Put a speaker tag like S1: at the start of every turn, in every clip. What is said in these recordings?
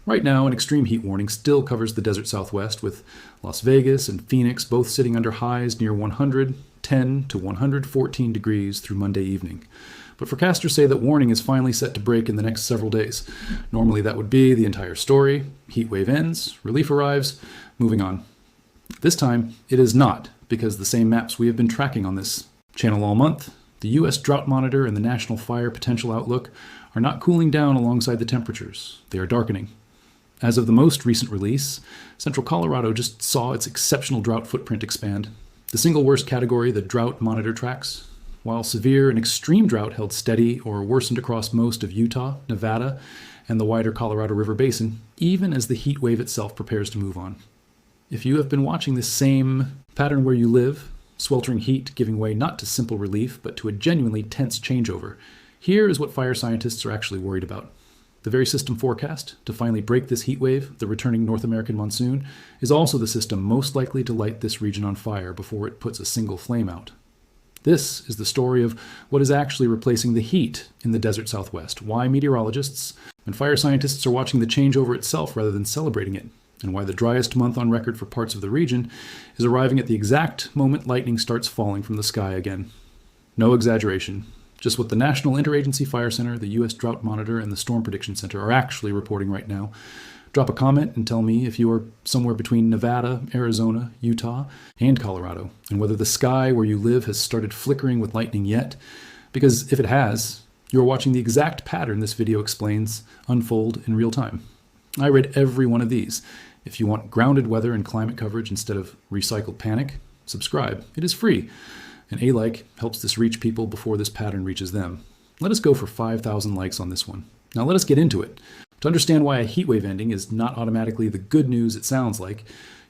S1: Right now, an extreme heat warning still covers the desert southwest, with Las Vegas and Phoenix both sitting under highs near 110 to 114 degrees through Monday evening. But forecasters say that warning is finally set to break in the next several days. Normally that would be the entire story. Heat wave ends, relief arrives, moving on. This time, it is not, because the same maps we have been tracking on this channel all month, the U.S. Drought Monitor and the National Fire Potential Outlook, are not cooling down alongside the temperatures. They are darkening. As of the most recent release, central Colorado just saw its exceptional drought footprint expand. The single worst category the Drought Monitor tracks, while severe and extreme drought held steady or worsened across most of Utah, Nevada, and the wider Colorado River Basin, even as the heat wave itself prepares to move on. If you have been watching this same pattern where you live, sweltering heat giving way not to simple relief, but to a genuinely tense changeover, here is what fire scientists are actually worried about. The very system forecast to finally break this heat wave, the returning North American monsoon, is also the system most likely to light this region on fire before it puts a single flame out. This is the story of what is actually replacing the heat in the desert southwest, why meteorologists and fire scientists are watching the changeover itself rather than celebrating it, and why the driest month on record for parts of the region is arriving at the exact moment lightning starts falling from the sky again. No exaggeration. Just what the National Interagency Fire Center, the U.S. Drought Monitor, and the Storm Prediction Center are actually reporting right now. Drop a comment and tell me if you are somewhere between Nevada, Arizona, Utah, and Colorado, and whether the sky where you live has started flickering with lightning yet. Because if it has, you're watching the exact pattern this video explains unfold in real time. I read every one of these. If you want grounded weather and climate coverage instead of recycled panic, subscribe. It is free. And a like helps this reach people before this pattern reaches them. Let us go for 5,000 likes on this one. Now let us get into it. To understand why a heatwave ending is not automatically the good news it sounds like,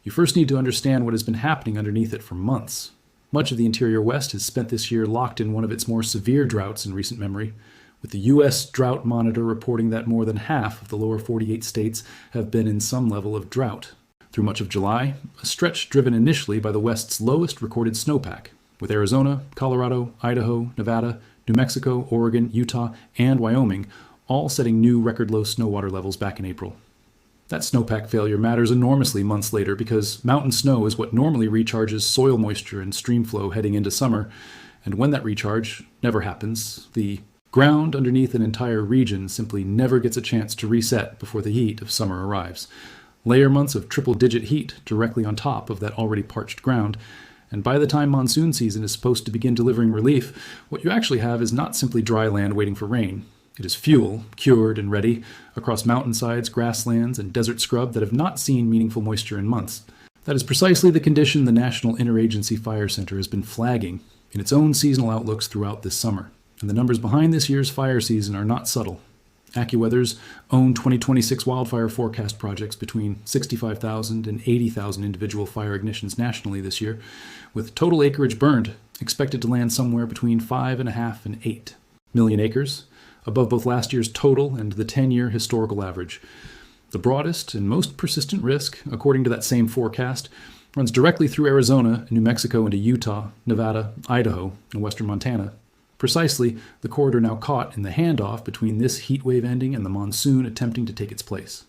S1: you first need to understand what has been happening underneath it for months. Much of the interior West has spent this year locked in one of its more severe droughts in recent memory, with the U.S. Drought Monitor reporting that more than half of the lower 48 states have been in some level of drought. Through much of July, a stretch driven initially by the West's lowest recorded snowpack, with Arizona, Colorado, Idaho, Nevada, New Mexico, Oregon, Utah, and Wyoming all setting new record low snow water levels back in April. That snowpack failure matters enormously months later because mountain snow is what normally recharges soil moisture and stream flow heading into summer, and when that recharge never happens, the ground underneath an entire region simply never gets a chance to reset before the heat of summer arrives. Layer months of triple-digit heat directly on top of that already parched ground, and by the time monsoon season is supposed to begin delivering relief, what you actually have is not simply dry land waiting for rain. It is fuel, cured and ready, across mountainsides, grasslands, and desert scrub that have not seen meaningful moisture in months. That is precisely the condition the National Interagency Fire Center has been flagging in its own seasonal outlooks throughout this summer. And the numbers behind this year's fire season are not subtle. AccuWeather's own 2026 wildfire forecast projects between 65,000 and 80,000 individual fire ignitions nationally this year, with total acreage burned expected to land somewhere between 5.5 and 8 million acres, above both last year's total and the 10-year historical average. The broadest and most persistent risk, according to that same forecast, runs directly through Arizona, New Mexico into Utah, Nevada, Idaho, and western Montana. Precisely the corridor now caught in the handoff between this heat wave ending and the monsoon attempting to take its place.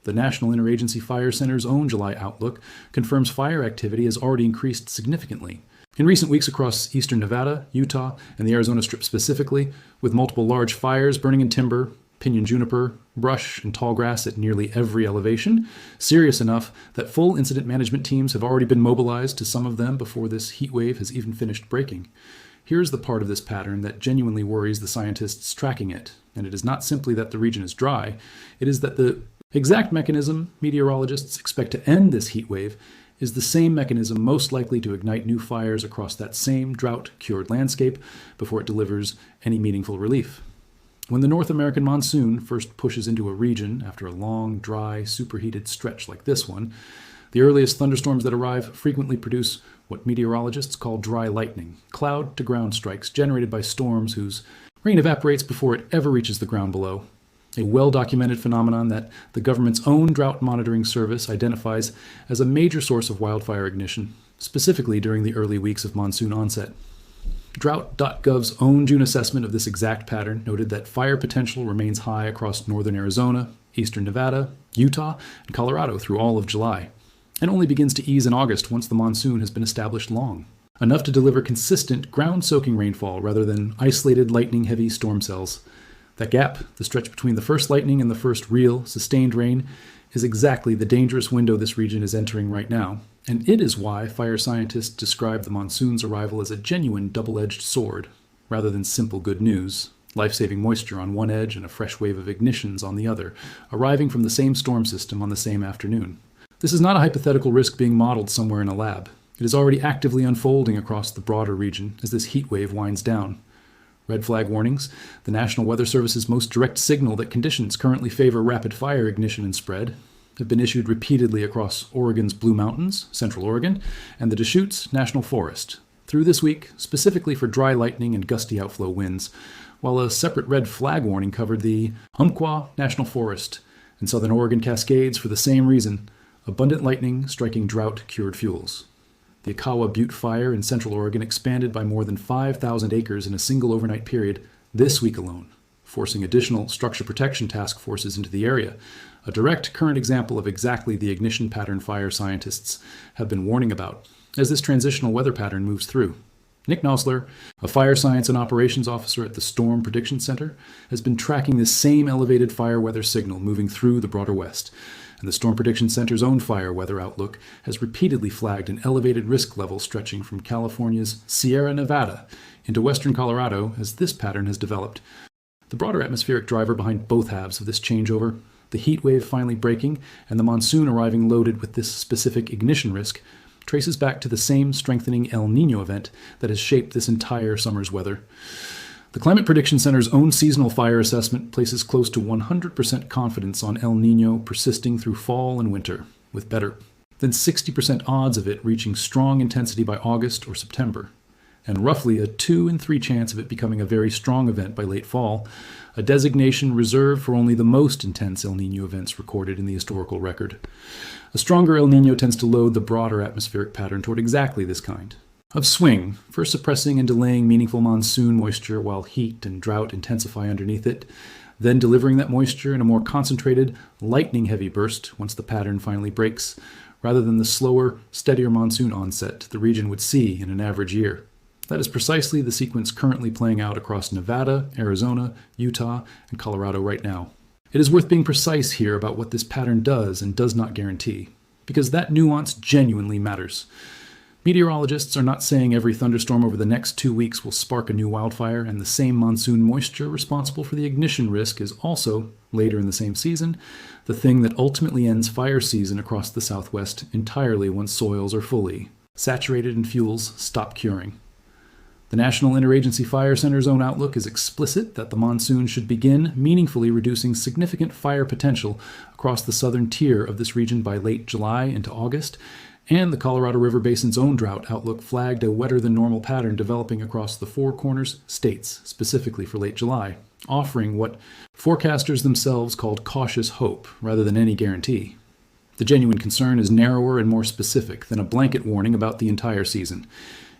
S1: The National Interagency Fire Center's own July outlook confirms fire activity has already increased significantly. In recent weeks across eastern Nevada, Utah, and the Arizona Strip specifically, with multiple large fires burning in timber, pinyon juniper, brush, and tall grass at nearly every elevation, serious enough that full incident management teams have already been mobilized to some of them before this heat wave has even finished breaking. Here's the part of this pattern that genuinely worries the scientists tracking it, and it is not simply that the region is dry, it is that the exact mechanism meteorologists expect to end this heat wave is the same mechanism most likely to ignite new fires across that same drought-cured landscape before it delivers any meaningful relief. When the North American monsoon first pushes into a region after a long, dry, superheated stretch like this one, the earliest thunderstorms that arrive frequently produce what meteorologists call dry lightning, cloud-to-ground strikes generated by storms whose rain evaporates before it ever reaches the ground below. A well-documented phenomenon that the government's own drought monitoring service identifies as a major source of wildfire ignition, specifically during the early weeks of monsoon onset. Drought.gov's own June assessment of this exact pattern noted that fire potential remains high across northern Arizona, eastern Nevada, Utah, and Colorado through all of July, and only begins to ease in August once the monsoon has been established long, enough to deliver consistent, ground-soaking rainfall rather than isolated lightning-heavy storm cells. That gap, the stretch between the first lightning and the first real, sustained rain, is exactly the dangerous window this region is entering right now, and it is why fire scientists describe the monsoon's arrival as a genuine double-edged sword, rather than simple good news, life-saving moisture on one edge and a fresh wave of ignitions on the other, arriving from the same storm system on the same afternoon. This is not a hypothetical risk being modeled somewhere in a lab. It is already actively unfolding across the broader region as this heat wave winds down. Red flag warnings, the National Weather Service's most direct signal that conditions currently favor rapid fire ignition and spread, have been issued repeatedly across Oregon's Blue Mountains, Central Oregon, and the Deschutes National Forest, through this week specifically for dry lightning and gusty outflow winds, while a separate red flag warning covered the Umpqua National Forest and southern Oregon Cascades for the same reason, abundant lightning striking drought-cured fuels. The Ikawa Butte Fire in Central Oregon expanded by more than 5,000 acres in a single overnight period this week alone, forcing additional structure protection task forces into the area, a direct current example of exactly the ignition pattern fire scientists have been warning about as this transitional weather pattern moves through. Nick Nosler, a fire science and operations officer at the Storm Prediction Center, has been tracking this same elevated fire weather signal moving through the broader West, and the Storm Prediction Center's own fire weather outlook has repeatedly flagged an elevated risk level stretching from California's Sierra Nevada into western Colorado as this pattern has developed. The broader atmospheric driver behind both halves of this changeover, the heat wave finally breaking and the monsoon arriving loaded with this specific ignition risk, traces back to the same strengthening El Niño event that has shaped this entire summer's weather. The Climate Prediction Center's own seasonal fire assessment places close to 100% confidence on El Niño persisting through fall and winter, with better than 60% odds of it reaching strong intensity by August or September, and roughly a 2 in 3 chance of it becoming a very strong event by late fall, a designation reserved for only the most intense El Niño events recorded in the historical record. A stronger El Niño tends to load the broader atmospheric pattern toward exactly this kind of swing, first suppressing and delaying meaningful monsoon moisture while heat and drought intensify underneath it, then delivering that moisture in a more concentrated, lightning-heavy burst once the pattern finally breaks, rather than the slower, steadier monsoon onset the region would see in an average year. That is precisely the sequence currently playing out across Nevada, Arizona, Utah, and Colorado right now. It is worth being precise here about what this pattern does and does not guarantee, because that nuance genuinely matters. Meteorologists are not saying every thunderstorm over the next 2 weeks will spark a new wildfire, and the same monsoon moisture responsible for the ignition risk is also, later in the same season, the thing that ultimately ends fire season across the Southwest entirely once soils are fully saturated and fuels stop curing. The National Interagency Fire Center's own outlook is explicit that the monsoon should begin meaningfully reducing significant fire potential across the southern tier of this region by late July into August, and the Colorado River Basin's own drought outlook flagged a wetter-than-normal pattern developing across the Four Corners states, specifically for late July, offering what forecasters themselves called cautious hope rather than any guarantee. The genuine concern is narrower and more specific than a blanket warning about the entire season.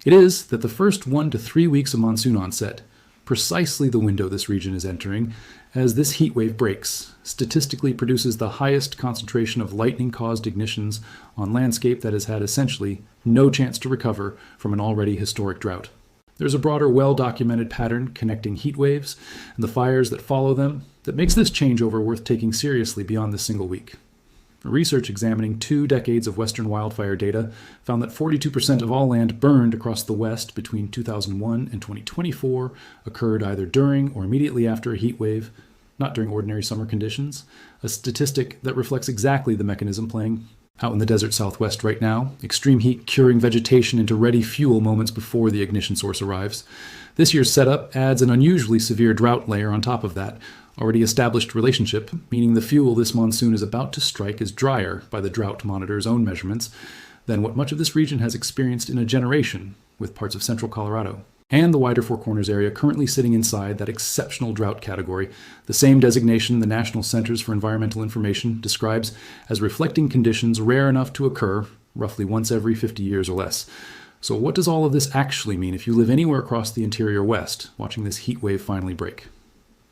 S1: It is that the first 1 to 3 weeks of monsoon onset, precisely the window this region is entering, as this heat wave breaks, statistically produces the highest concentration of lightning-caused ignitions on landscape that has had essentially no chance to recover from an already historic drought. There's a broader, well-documented pattern connecting heat waves and the fires that follow them that makes this changeover worth taking seriously beyond this single week. Research examining 2 decades of Western wildfire data found that 42% of all land burned across the West between 2001 and 2024 occurred either during or immediately after a heat wave, not during ordinary summer conditions, a statistic that reflects exactly the mechanism playing out in the desert Southwest right now, extreme heat curing vegetation into ready fuel moments before the ignition source arrives. This year's setup adds an unusually severe drought layer on top of that, already established relationship, meaning the fuel this monsoon is about to strike is drier, by the drought monitor's own measurements, than what much of this region has experienced in a generation with parts of central Colorado, and the wider Four Corners area currently sitting inside that exceptional drought category, the same designation the National Centers for Environmental Information describes as reflecting conditions rare enough to occur roughly once every 50 years or less. So what does all of this actually mean if you live anywhere across the interior West, watching this heat wave finally break?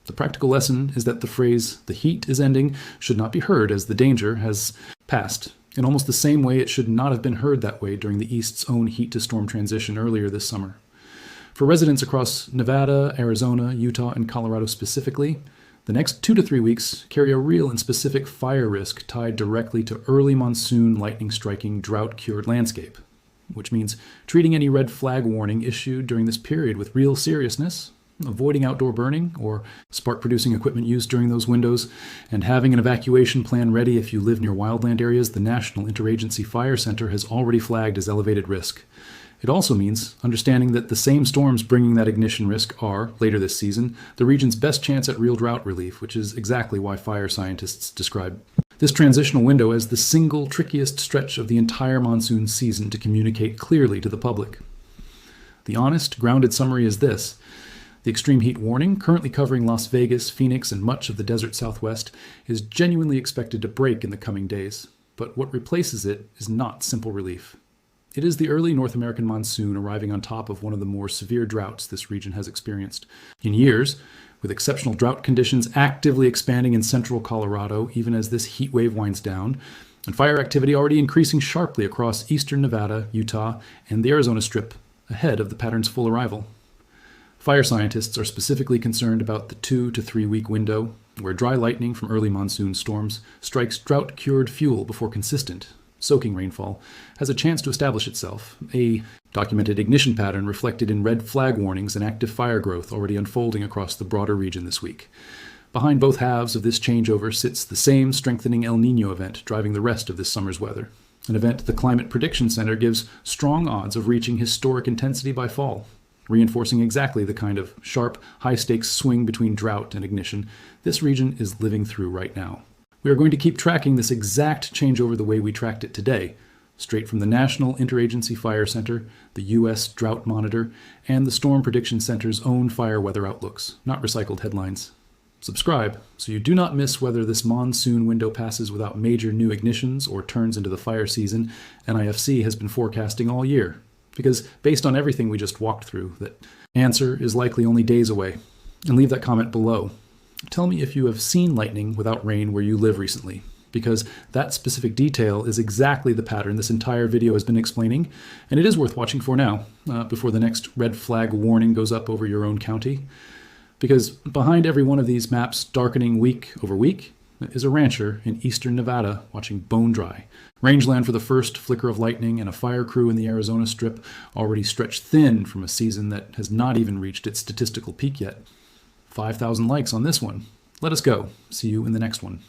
S1: The practical lesson is that the phrase, "the heat is ending," should not be heard as the danger has passed, in almost the same way it should not have been heard that way during the East's own heat-to-storm transition earlier this summer. For residents across Nevada, Arizona, Utah, and Colorado specifically, the next 2 to 3 weeks carry a real and specific fire risk tied directly to early monsoon lightning-striking, drought-cured landscape, which means treating any red flag warning issued during this period with real seriousness, avoiding outdoor burning or spark-producing equipment used during those windows, and having an evacuation plan ready if you live near wildland areas the National Interagency Fire Center has already flagged as elevated risk. It also means understanding that the same storms bringing that ignition risk are, later this season, the region's best chance at real drought relief, which is exactly why fire scientists describe this transitional window as the single trickiest stretch of the entire monsoon season to communicate clearly to the public. The honest, grounded summary is this. The extreme heat warning, currently covering Las Vegas, Phoenix, and much of the desert Southwest, is genuinely expected to break in the coming days. But what replaces it is not simple relief. It is the early North American monsoon arriving on top of one of the more severe droughts this region has experienced in years, with exceptional drought conditions actively expanding in central Colorado even as this heat wave winds down, and fire activity already increasing sharply across eastern Nevada, Utah, and the Arizona Strip ahead of the pattern's full arrival. Fire scientists are specifically concerned about the 2 to 3 week window where dry lightning from early monsoon storms strikes drought-cured fuel before consistent, soaking rainfall has a chance to establish itself, a documented ignition pattern reflected in red flag warnings and active fire growth already unfolding across the broader region this week. Behind both halves of this changeover sits the same strengthening El Niño event driving the rest of this summer's weather, an event the Climate Prediction Center gives strong odds of reaching historic intensity by fall, reinforcing exactly the kind of sharp, high-stakes swing between drought and ignition this region is living through right now. We are going to keep tracking this exact changeover the way we tracked it today, straight from the National Interagency Fire Center, the U.S. Drought Monitor, and the Storm Prediction Center's own fire weather outlooks, not recycled headlines. Subscribe so you do not miss whether this monsoon window passes without major new ignitions or turns into the fire season NIFC has been forecasting all year. Because based on everything we just walked through, that answer is likely only days away. And leave that comment below. Tell me if you have seen lightning without rain where you live recently, because that specific detail is exactly the pattern this entire video has been explaining, and it is worth watching for now, before the next red flag warning goes up over your own county. Because behind every one of these maps darkening week over week is a rancher in eastern Nevada watching bone dry, rangeland for the first flicker of lightning, and a fire crew in the Arizona Strip already stretched thin from a season that has not even reached its statistical peak yet. 5,000 likes on this one. Let us go. See you in the next one.